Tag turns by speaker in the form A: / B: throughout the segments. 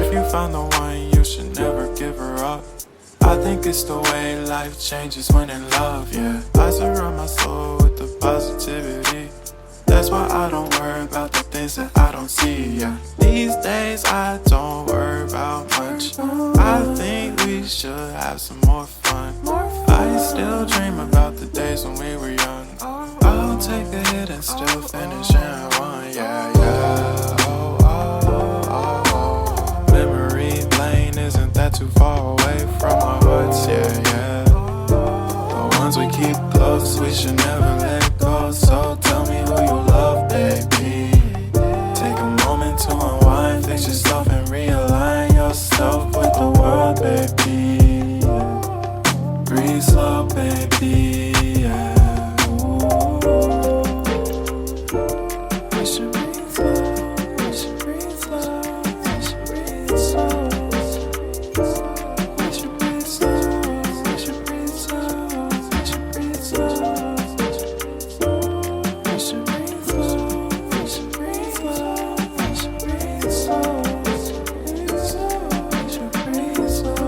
A: If you found the one, you should never give her up. I think it's the way life changes when in love, yeah. I surround my soul with the positivity. That's why I don't worry about the things that I don't see, yeah. These days I don't worry about much. I think we should have some more fun. I still dream about the days when we were young. I'll take a hit and still finish in one, yeah, yeah. Oh, oh, oh, oh. Memory lane isn't that too far away from our hearts, yeah, yeah. The ones we keep close, we should never let go. So tell me who you love, baby. Take a moment to unwind, fix yourself and realign yourself with the world, baby. Breathe slow, baby, yeah. We should breathe slow, we should breathe slow, we should breathe slow. We should breathe slow, we should breathe slow, we should breathe slow. We should breathe slow, we should breathe slow, we should breathe slow, we should breathe slow.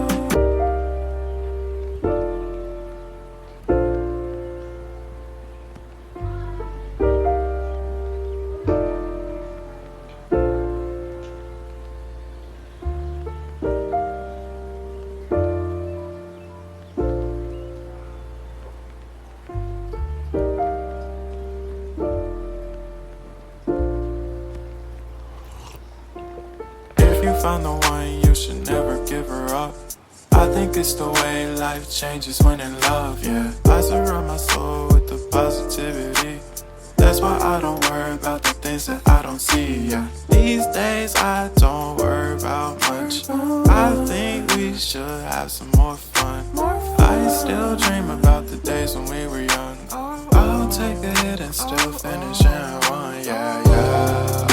A: If you found the one, you should never give her up. I think it's the way life changes when in love, yeah. I surround my soul with the positivity. That's why I don't worry about the things that I don't see, yeah. These days I don't worry about much. I think we should have some more fun. I still dream about the days when we were young. I'll take a hit and still finish in one, yeah, yeah.